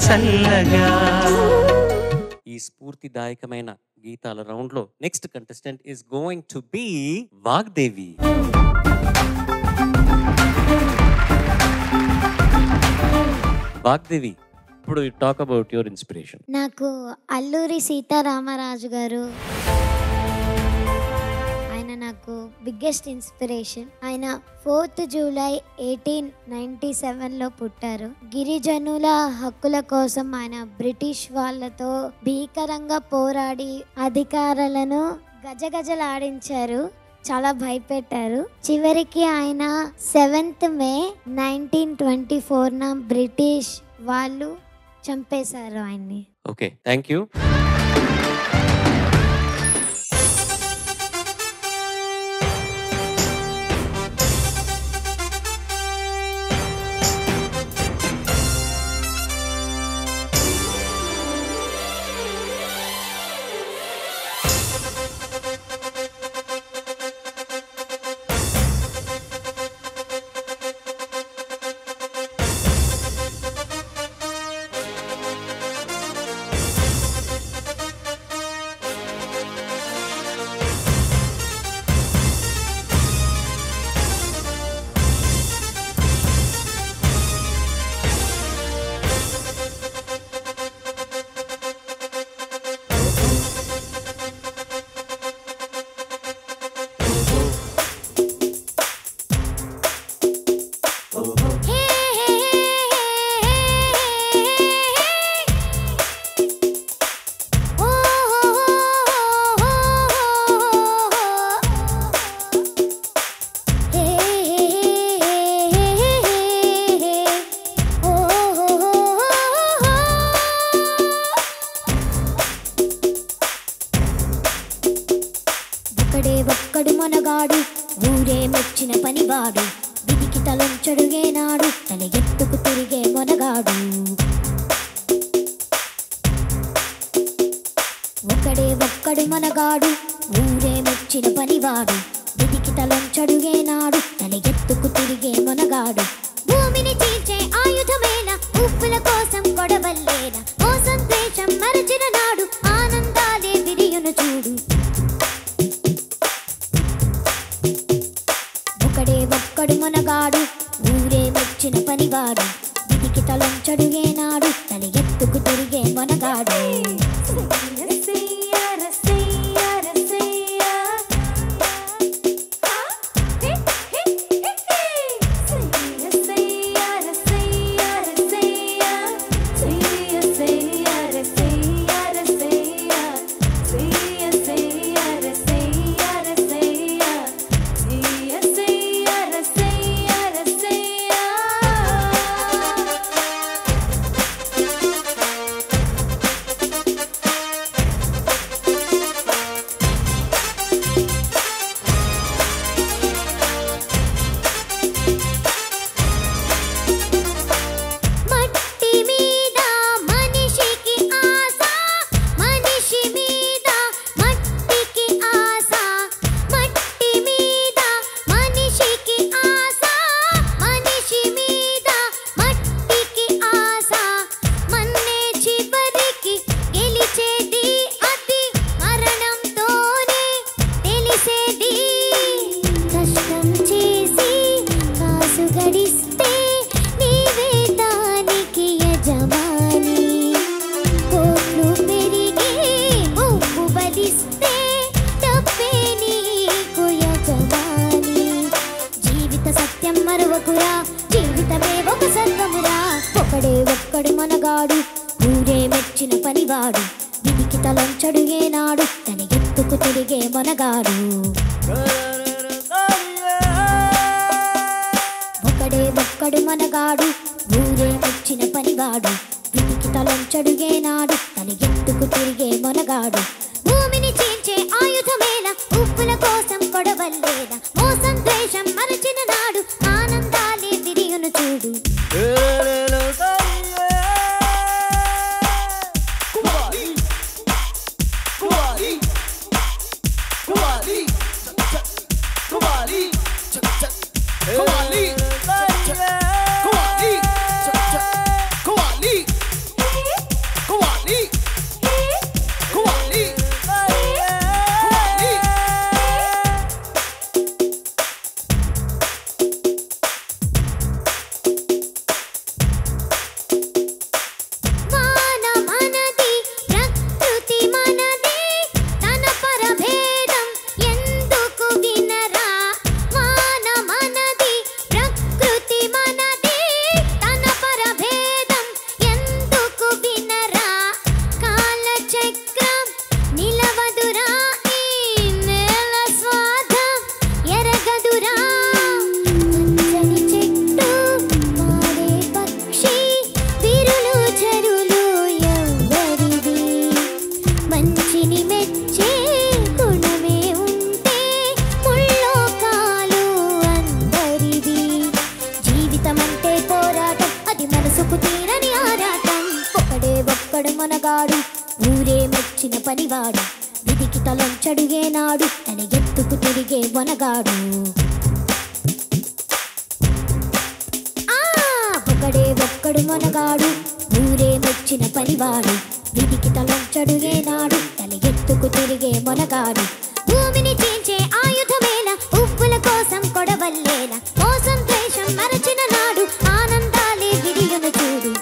చల్లగా. ఈ స్ఫూర్తిదాయకమైన గీతాల రౌండ్ లో next contestant is going to be Vagdevi. Vagdevi, ఇప్పుడు టాక్ అబౌట్ యువర్ ఇన్స్పిరేషన్. నాకు అల్లూరి సీతారామరాజు గారు, ఆయన నాకు బిగ్గెస్ట్ ఇన్స్పిరేషన్. ఆయన 4th జూలై 1897లో పుట్టారు. గిరిజనుల హక్కుల కోసం ఆయన బ్రిటిష్ వాళ్ళతో భీకరంగా పోరాడి అధికారులను గజగజలాడించారు, చాలా భయపెట్టారు. చివరికి ఆయన 7th మే 1924 బ్రిటిష్ వాళ్ళు చంపేశారు ఆయన్ని. Okay, thank you. ఒక్కడు మనగాడు, ఊరే మెచ్చిన పనివాడు, విధికి తలంచడుగేనాడు, తల ఎత్తుకు తిరిగే మొనగాడు. ఒక్కడు మనగాడు, ఊరే మెచ్చిన పనివాడు, విధికి తలంచడుగేనాడు, తల ఎత్తుకు తిరిగే మొనగాడు. భూమిని చీల్చే ఆయుధమేన, ఉప్పుల కోసం కొడవల్లేన, మోసం ద్వేషం మరచిన నాడు, ఆనందాలే విరియును చూడు. ఒక్కడు మనగాడు, ఊరే మెచ్చిన పనివాడు, విధికి తలంచడుగేనాడు, తల ఎత్తుకు తిరిగే మనగాడు. ఒక్కడు మనగాడు, ఊరే మెచ్చిన పనివాడు, విధికి తలంచడుగేనాడు, తన ఎత్తుకు తిరిగే మనగాడు. ఒక్కడు మనగాడు, ఊరే మెచ్చిన పనివాడు, విధికి తలంచడుగేనాడు, తన ఎత్తుకు తిరిగే మనగాడు. భూమిని చీల్చే ఆయుధమేన, ఉప్పుల కోసం కొడవల్లేన, మోసం ద్వేషం మరచిన నాడు, ఆనందాలే విరియును చూడు. మంచిని మెచ్చే గుణమే ఉంటే ముల్లోకాలు అందరిది. జీవితం అంటే పోరాటం, అది మనసుకు తీరని ఆరాటం. ఒకడే ఒక్కడు మనగాడు, ఊరే మెచ్చిన పనివాడు. విధికి తలొంచడుగేనాడు, తన ఎత్తుకు తిరిగే వనగాడు. ఒకడే ఒక్కడు మనగాడు, ఊరే మెచ్చిన పనివాడు. విధికి తలొంచడుగేనాడు, తన ఎత్తుకు తిరిగే మొనగాడు. భూమిని చీల్చే ఆయుధమేల, ఉప్పుల కోసం కొడవల్లేల. మోసం ద్వేషం మరచిన నాడు, ఆనందాలే విడియును చూడు.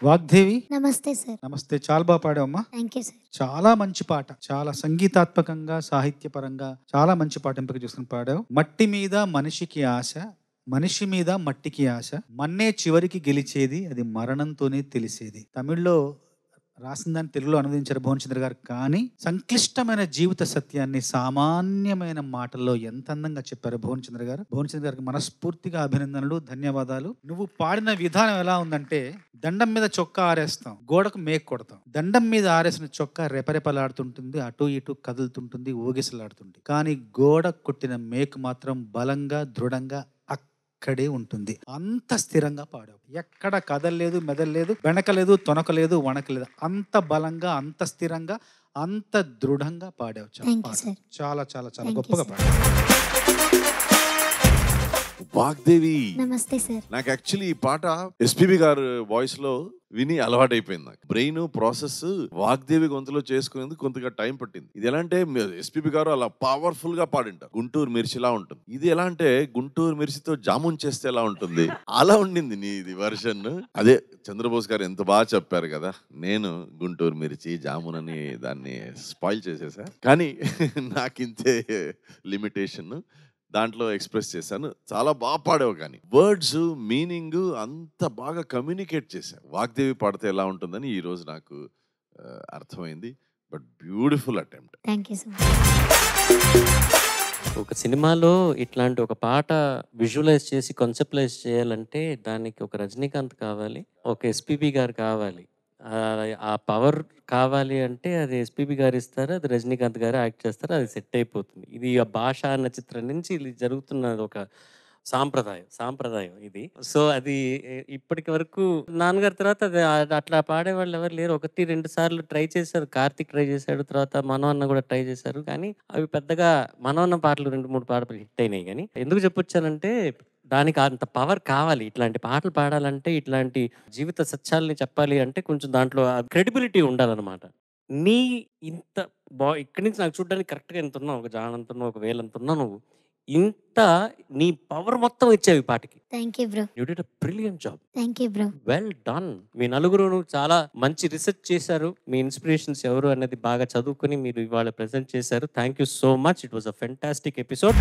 వాగ్దేవి నమస్తే సార్. నమస్తే. చాలా బాగా పాడావమ్మా. Thank you sir. చాలా మంచి పాట, చాలా సంగీతాత్మకంగా సాహిత్యపరంగా చాలా మంచి పాట ఎంపిక చేసుకుని పాడావు. మట్టి మీద మనిషికి ఆశ, మనిషి మీద మట్టికి ఆశ, మన్నే చివరికి గెలిచేది, అది మరణంతోనే తెలిసేది. తమిళ్లో రాసిన దాన్ని తెలుగులో అనువదించారు భువనచంద్ర గారు. కానీ సంక్లిష్టమైన జీవిత సత్యాన్ని సామాన్యమైన మాటల్లో ఎంత అందంగా చెప్పారు భువనచంద్ర గారు. భువనచంద్ర గారికి మనస్ఫూర్తిగా అభినందనలు, ధన్యవాదాలు. నువ్వు పాడిన విధానం ఎలా ఉందంటే, దండం మీద చొక్కా ఆరేస్తాం, గోడకు మేక్ కొడతాం. దండం మీద ఆరేసిన చొక్కా రెపరెపలాడుతుంటుంది, అటు ఇటు కదులుతుంటుంది, ఊగిసలాడుతుంది. కానీ గోడ కొట్టిన మేకు మాత్రం బలంగా దృఢంగా అక్కడే ఉంటుంది. అంత స్థిరంగా పాడావు. ఎక్కడ కదలలేదు, మెదలలేదు, వెనకలేదు, తొనకలేదు, వణకలేదు. అంత బలంగా, అంత స్థిరంగా, అంత దృఢంగా పాడావు. చాలా చాలా చాలా గొప్పగా పాడావు. వాగ్దేవి, నమస్తే సార్. నాకు యాక్చువల్లీ ఈ పాట ఎస్పీబీ గారు వాయిస్ లో విని అలవాటైపోయింది. నాకు బ్రెయిన్ ప్రాసెస్ వాగ్దేవి గొంతులో చేసుకునేందుకు కొంతగా టైం పట్టింది. ఇది ఎలా అంటే, ఎస్పీబీ గారు అలా పవర్ఫుల్ గా పాడింటారు, గుంటూరు మిర్చిలా ఉంటుంది. ఇది ఎలా అంటే, గుంటూరు మిర్చితో జామున్ చేస్తే ఎలా ఉంటుంది అలా ఉండింది నీది వర్షన్. అదే చంద్రబోస్ గారు ఎంత బాగా చెప్పారు కదా, నేను గుంటూరు మిర్చి జామున్ అని దాన్ని స్పాయిల్ చేసేసా. కానీ నాకు ఇంతే లిమిటేషన్, దాంట్లో ఎక్స్ప్రెస్ చేశాను. చాలా బాగా పాడావు, కానీ వర్డ్స్ మీనింగ్ అంత బాగా కమ్యూనికేట్ చేశావు. వాగ్దేవి పాడితే ఎలా ఉంటుందని ఈ రోజు నాకు అర్థమైంది. But beautiful attempt. Thank you so much. ఒక సినిమాలో ఇట్లాంటి ఒక పాట విజువలైజ్ చేసి కాన్సెప్టలైజ్ చేయాలంటే దానికి ఒక రజనీకాంత్ కావాలి, ఒక ఎస్పీబీ గారు కావాలి. ఆ పవర్ కావాలి అంటే అది ఎస్పీబీ గారు ఇస్తారు, అది రజనీకాంత్ గారు యాక్ట్ చేస్తారు, అది సెట్ అయిపోతుంది. ఇది ఆ భాష అన్న చిత్రం నుంచి ఇది జరుగుతున్న ఒక సాంప్రదాయం ఇది. సో అది ఇప్పటికి వరకు నాన్నగారి తర్వాత అది అట్లా పాడేవాళ్ళు ఎవరు లేరు. 1-2 సార్లు ట్రై చేశారు. కార్తిక్ ట్రై చేశాడు, తర్వాత మనోన్న కూడా ట్రై చేశారు. కానీ అవి పెద్దగా మనోన్న పాటలు 2-3 పాటలు హిట్ అయినాయి. కానీ ఎందుకు చెప్పొచ్చానంటే, దానికి అంత పవర్ కావాలి. ఇట్లాంటి పాటలు పాడాలంటే, ఇట్లాంటి జీవిత సత్యాల్ని చెప్పాలి అంటే కొంచెం దాంట్లో క్రెడిబిలిటీ ఉండాలన్నమాట. నీ ఇంత ఇక్కడి నుంచి నాకు చూడడానికి కరెక్ట్గా ఎంత ఉన్నావు, ఒక జానంతున్నావు, ఒక వేలంతున్నావు. నువ్వు ఇంత నీ పవర్ మొత్తం ఇచ్చావు ఈ పాటకి. Thank you bro. You did a brilliant job. Thank you bro. Well done. మీ నలుగురు చాలా మంచి రీసెర్చ్ చేశారు. మీ ఇన్స్పిరేషన్స్ ఎవరు అనేది బాగా చదువుకుని మీరు ఇవాళ ప్రెజెంట్ చేశారు. Thank you so much. It was a fantastic episode.